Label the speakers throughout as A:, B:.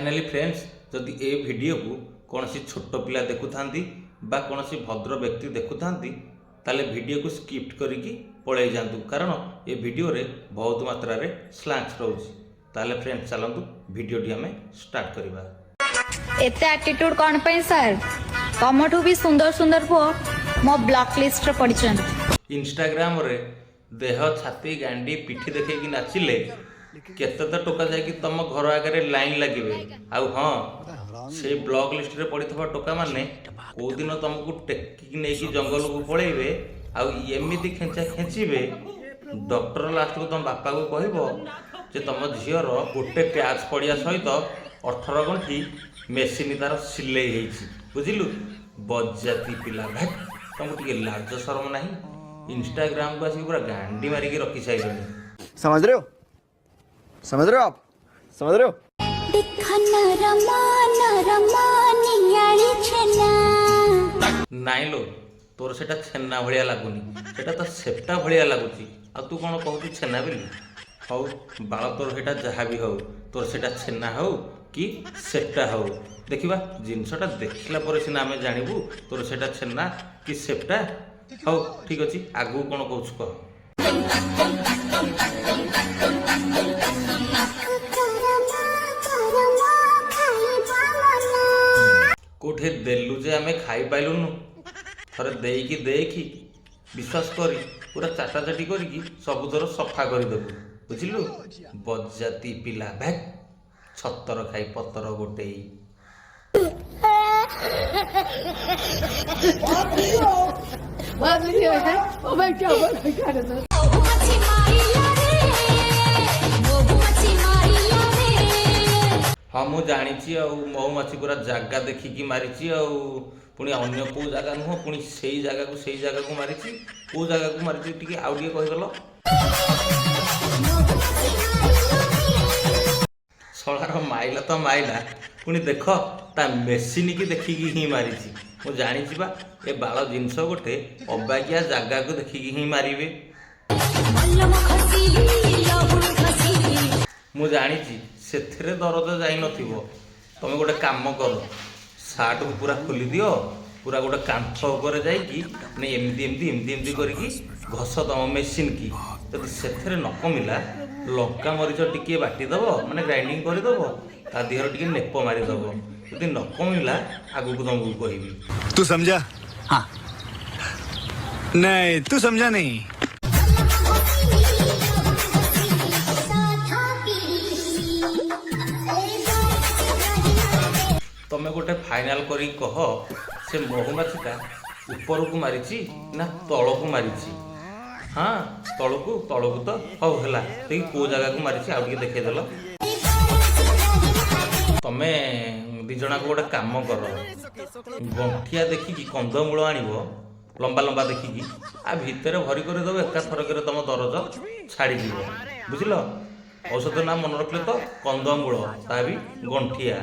A: Finally friends जदि ए video को कौन सी छोट पिला देखु बा कौन सी भद्र व्यक्ति देखु ताले वीडियो को स्किप्ट करिकी पळै जांतु कारण ये वीडियो रे बहुत मात्रा रे स्लैंग्स रहउछि। ताले फ्रेंड्स चलंतु वीडियो टी हमें स्टार्ट करिबा।
B: एते एटीट्यूड कोन पई सर तमठू भी सुंदर सुंदर पो मो ब्लॉक लिस्ट रे पडिछन।
A: इंस्टाग्राम रे देह छाती गांडी पिठी देखे कि नाचिले केते तो टोका जाय कि तम घर आगे लाइन लगे आउ हाँ से ब्लॉक लिस्ट रे पड़ीथबा टोका माने को दिन तुमको टेकी नहीं जंगल को पळेबे आउ एमिति खेंचा खेचिबे डॉक्टर लास्ट को तुम बापा को कहबो जे तुम झियर गोटे प्याज पड़िया सहित 18 गंठी मेसिन तार सिलाई हेछि बुझिलु। बज्जाती पिला भाई तुमको टिके लाज शरम नहीं इंस्टाग्राम को आसी पूरा गांडी मारी के रखी साइलनी।
C: समझ रहे हो आप समझ रहे हो।
A: नाई लो तोर सेटा छेना भलिया लागुनी सेटा तो सेप्टा भलिया लागुची आ तू कौन कहू छेना बोली हौ बाल तोर सेटा जहाँ भी हौ तोर सेटा छेना हौ कि सेप्टा हौ देखिबा जिनसटा देखला पर सिना आमे जानिबू तोर सेटा छेना कि सेप्टा हौ। ठीक अछि आगु कौन कहू कह। कोठे देलु जे आमे खाई पाइलुनु थरे देकी देखी विश्वास करी पूरा चाटा चाटी करी सबुतर सफा कर देबु बुझिलु। बज्जाती पिला बैग छतर खाई पतर गोटे हाँ मु जानी महुमाछी पूरा जगह देखिकी मारी पुणी अन्य को जगह नुह पुणी से जगह को मारी को जगह को मारी टी आउ टे कहीदेल शलार माइला तो माइला पुणी देख ता मेसीन की देखिकी ही मारी मु जानी ए बाल जिनस गोटे अबागिया जगह को देखिकी ही मारे मु जानी से दरद जाई नथिबो तमे गोटे काम कर सार्ट को पूरा खोली दियो पूरा गोटे कांथ ऊपर जाइकी ने एमती एमती एमती एमती करके घस तम मेसीन की जब से न कमिला लंका मरीच टिके बाटी दब माने ग्राइंडिंग करदेव ता देहर टिके नेप मारिदेव जदि न कमिला आगु को तुमको कहबी।
C: तू समझा? हाँ नहीं तू समझा नहीं।
A: तमें गोटे फाइनाल करी कह से महुमाछीटा ऊपर को मारी ना तल को मारी। हाँ तल को तो हौ है कौ जगह को मारी आउ टे देखल तमें दिजना को गोटे काम कर गंठिया देखिकी कंदमूल आनिब लंबा लंबा देखिकी आ भितर भरी कर दब एका थरक तुम दरज छाड़ी बुझल। औषध ना मन रखले तो कंदमूल ता भी गंठिया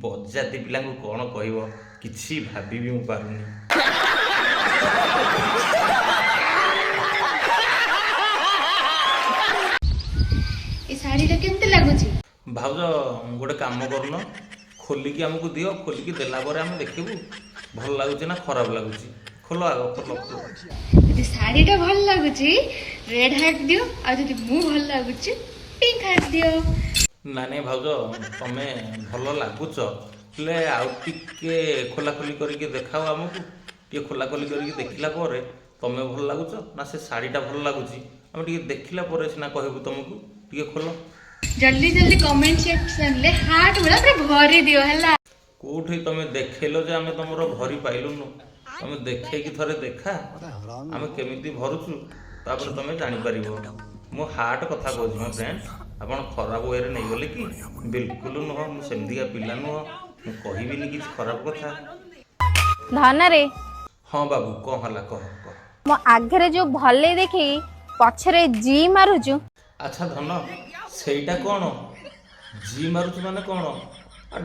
A: बज्जाती पिला कौन कह किसी भाभी भी मु पारुनी। भाउज गोटे काम करन खोलिकी आमको दियो खोलिकी देला पर आम देखबू भल लगुच ना खराब लगुच खोल आग खोल।
D: शाढ़ीटा भल लगुच रेड हार्ट दियो आ जदि मु भल लगुच पिंक हार्ट दियो।
A: ना नहीं भाउज तमे भल लगुच हेले आउ टिके खोला खोली करके देखाओ आमको टिके खोला खोली करके देखला पर तमे भल लगुच ना से शाढ़ीटा भल लगुच आम टिके देखला पर सिना कहबू तुमको टिके खोल।
D: जल्दी जल्दी कमेंट सेक्शन ले हार्ट वाला पूरा भरी दियो हला।
A: कोठी तमे देखेलो जे आमे तमरो भरी पाइलुनु तमे देखे कि थरे देखा आमे केमिति भरुछु तापर तमे जानि परिबो। मो हार्ट कथा कहूँ मो फ्रेंड्स आपण खराब वे नहीं गले कि बिल्कुल नुह मु सेमदिया पिला नुह मु कहबिनी कि खराब कथा।
E: धन रे
A: हाँ बाबू कह हला कह कह
E: मो आगरे जो भले देखी पछरे जी मारुचु।
A: अच्छा धन सेटा कौन जी मारुचु माने कौन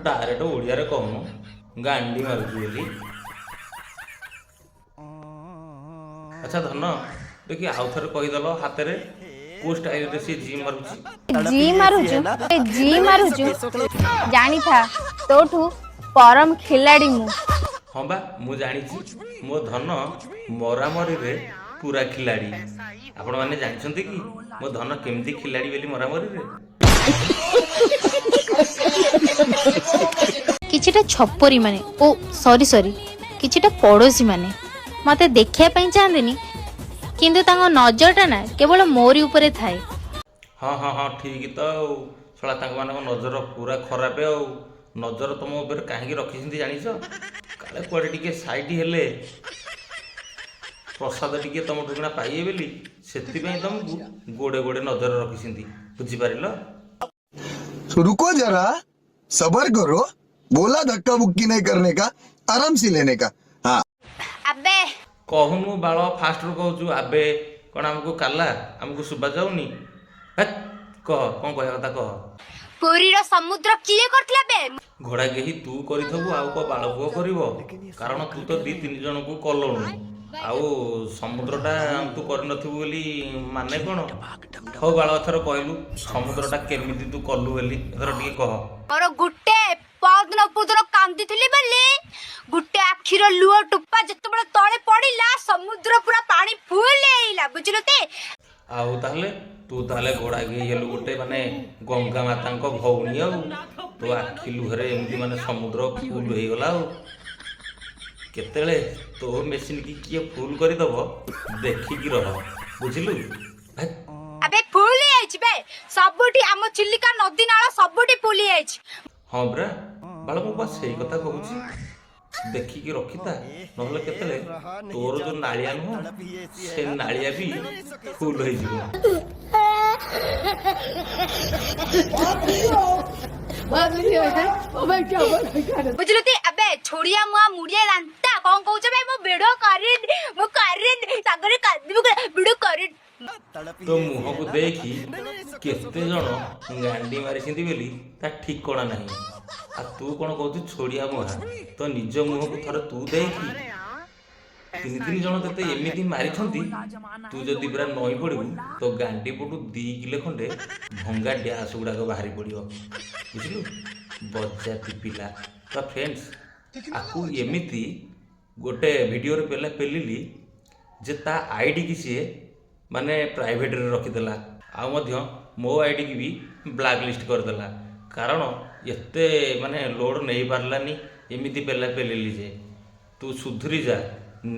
A: डायरेक्ट ओडिया रे कहनु गांडी मारुचु बोली। अच्छा धन देखी आउ थे कहीदेल हाथ କୋଉ ଷ୍ଟାଇଲରେ ସେ ଜି ମାରୁଛି?
E: ଜି ମାରୁଛୁ ଜାଣିଥା ତୋଠୁ ପରମ ଖିଲାଡି ମୁଁ।
A: ହଁ ବା ମୁଁ ଜାଣିଛି, ମୋ ଧନ ମରାମରିରେ ପୁରା ଖିଲାଡ଼ି। ଆପଣମାନେ ଜାଣିଛନ୍ତି କି ମୋ ଧନ କେମିତି ଖିଲାଡ଼ି ବୋଲି ମରାମରିରେ?
F: କିଛିଟା ଛପରି ମାନେ ସରି କିଛିଟା ପଡ଼ୋଶୀ ମାନେ ମତେ ଦେଖିବା ପାଇଁ ଚାହାନ୍ତିନି, କିନ୍ତୁ ତାଙ୍କ ନଜରଟା ନା କେବଳ ମୋରି ଉପରେ ଥାଏ।
A: ହଁ ଠିକ ତ ଆଉ। ଶଳା ତାଙ୍କମାନଙ୍କ ନଜର ପୁରା ଖରାପ ଆଉ। ନଜର ତମ ଉପରେ କାହିଁକି ରଖିଛନ୍ତି ଜାଣିଛ? କାଳେ କୁଆଡ଼େ ଟିକେ ସାଇଟ୍ ହେଲେ ପ୍ରସାଦ ଟିକେ ତମ ଠୁକୁଣା ପାଇବେ ବୋଲି ସେଥିପାଇଁ ତମକୁ ଗୋଡ଼େ ଗୋଡ଼େ ନଜର ରଖିଛନ୍ତି। ବୁଝିପାରିଲ?
G: रुको जरा, सबर करो, बोला धक्का बुक्की नहीं करने का, आराम से लेने का। हाँ
E: ଆବେ
A: କହୁନୁ ବାଳ, ଫାଷ୍ଟରୁ କହୁଛୁ ଆବେ। କ'ଣ ଆମକୁ କାଲା? ଆମକୁ ଶୁଭା ଯାଉନି? କହ, କ'ଣ କହିବା କଥା କହ।
E: ପୁରୀର ସମୁଦ୍ର କିଏ କରିଥିଲା ବେ?
A: ଘୋଡ଼ା କେହି ତୁ କରିଥବୁ, ଆଉ କ'ଣ ବାଳ ପୁଅ କରିବ? କାରଣ ତୁ ତ 2-3 ଜଣଙ୍କୁ କଲୁଣୁ, ଆଉ ସମୁଦ୍ରଟା ତୁ କରିନଥିବୁ ବୋଲି ମାନେ କ'ଣ? ହଉ ବାଳ, ଏଥର କହିଲୁ ସମୁଦ୍ରଟା କେମିତି ତୁ କଲୁ ବୋଲି ଏଥର ଟିକେ କହ।
E: ମୋର ଗୋଟେ ପରଦିନ କାନ୍ଦିଥିଲି ବୋଲି ଗୋଟେ ଆଖିର ଲୁହ ଟୋପା ଯେତେବେଳେ ତଳେ ପଡିଲା ସମୁଦ୍ର ପୁରା ପାଣି ଫୁଲ ହେଇଲା, ବୁଝିଲୁ ତେ?
A: ଆଉ ତାହେଲେ ତୁ ଘୋଡ଼ା ଗେଇ ହେଲୁ ଗୋଟେ ମାନେ ଗଙ୍ଗା ମାତାଙ୍କ ଭଉଣୀ, ଆଉ ତୋ ଆଖି ଲୁହରେ ଏମିତି ମାନେ ସମୁଦ୍ର ଫୁଲ ହେଇଗଲା। ଆଉ କେତେବେଳେ ତୋ ମେସିନ୍ କି କିଏ ଫୁଲ କରିଦବ ଦେଖିକି ରହ, ବୁଝିଲୁ?
E: ଆବେ ଫୁଲ ହେଇଯାଇଛି ବେ, ସବୁଠି ଆମ ଚିଲିକା ନଦୀ ନାଳ ସବୁଠି ଫୁଲ ହେଇଯାଇଛି।
A: ହଁ ପରା ବାଳ, ମୁଁ ବା ସେଇ କଥା କହୁଛି, ଦେଖିକି ରଖିଥା, ନହେଲେ କେତେବେଳେ ତୋର ଯୋଉ ନାଳିଆ ନୁହଁ ସେ ନାଳିଆ ବି ଫୁଲ ହେଇଯିବ।
E: ବୁଝିଲୁ ତେ? ଆବେ ଛୋଡିଆ ମୁଡିଆ ଲାନ୍ତା କଣ କହୁଛ ବେ? ମୁଁ ଭିଡିଓ କରିନି ସାଗରେ କାନ୍ଦିବୁ ଭିଡିଓ କରିନି।
A: ତୋ ମୁହଁକୁ ଦେଖି କେତେ ଜଣ ଗାଣ୍ଡି ମାରିଛନ୍ତି ବୋଲି ତା ଠିକଣା ନାହିଁ। ଆଉ ତୁ କ'ଣ କହୁଛୁ ଛୋଡ଼ିଆ ମୁହାଁ? ତୋ ନିଜ ମୁହଁକୁ ଥରେ ତୁ ଦେଖି। 3 ଜଣ ତତେ ଏମିତି ମାରିଛନ୍ତି, ତୁ ଯଦି ପୁରା ନଈ ପଡ଼ିବୁ ତୋ ଗାଣ୍ଡି ପଟୁ 2 କିଲୋ ଖଣ୍ଡେ ଭଙ୍ଗା ଡ୍ୟାସ୍ ଗୁଡ଼ାକ ବାହାରି ପଡ଼ିବ, ବୁଝିଲୁ? ବଜାତି ପିଲା। ତ ଫ୍ରେଣ୍ଡସ୍, ଆକୁ ଏମିତି ଗୋଟେ ଭିଡ଼ିଓରେ ପେଲିଲି ଯେ ତା ଆଇଡ଼ିକି ସିଏ ମାନେ ପ୍ରାଇଭେଟରେ ରଖିଦେଲା, ଆଉ ମଧ୍ୟ ମୋ ଆଇଡ଼ିକି ବି ବ୍ଲାକ୍ ଲିଷ୍ଟ କରିଦେଲା। କାରଣ ଏତେ ମାନେ ଲୋଡ଼ ନେଇପାରିଲାନି, ଏମିତି ପେଲିଲି ଯେ। ତୁ ସୁଧୁରି ଯା,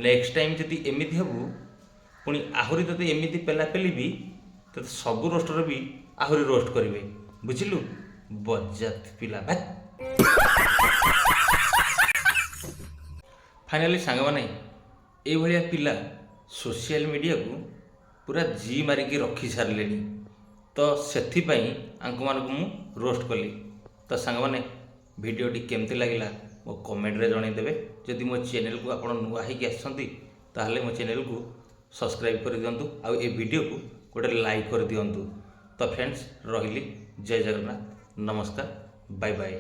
A: ନେକ୍ସଟ ଟାଇମ୍ ଯଦି ଏମିତି ହେବୁ ପୁଣି ଆହୁରି ତତେ ଏମିତି ପେଲି ବି ତତେ ସବୁ ରୋଷ୍ଟର ବି ଆହୁରି ରୋଷ୍ଟ କରିବେ, ବୁଝିଲୁ? ବଜାତ ପିଲା। ଫାଇନାଲି ସାଙ୍ଗମାନେ, ଏଇଭଳିଆ ପିଲା ସୋସିଆଲ ମିଡ଼ିଆକୁ ପୁରା ଜି ମାରିକି ରଖି ସାରିଲେଣି। ତ ସେଥିପାଇଁ ଆଙ୍କମାନଙ୍କୁ ମୁଁ ରୋଷ୍ଟ କଲି। ତ ସାଙ୍ଗମାନେ, ଭିଡ଼ିଓଟି କେମିତି ଲାଗିଲା ମୋ କମେଣ୍ଟରେ ଜଣାଇଦେବେ। ଯଦି ମୋ ଚ୍ୟାନେଲକୁ ଆପଣ ନୂଆ ହେଇକି ଆସିଛନ୍ତି ତାହେଲେ ମୋ ଚ୍ୟାନେଲକୁ ସବସ୍କ୍ରାଇବ୍ କରିଦିଅନ୍ତୁ, ଆଉ ଏ ଭିଡ଼ିଓକୁ ଗୋଟେ ଲାଇକ୍ କରିଦିଅନ୍ତୁ। ତ ଫ୍ରେଣ୍ଡସ୍, ରହିଲି। ଜୟ ଜଗନ୍ନାଥ, ନମସ୍କାର, ବାଏ ବାଏ।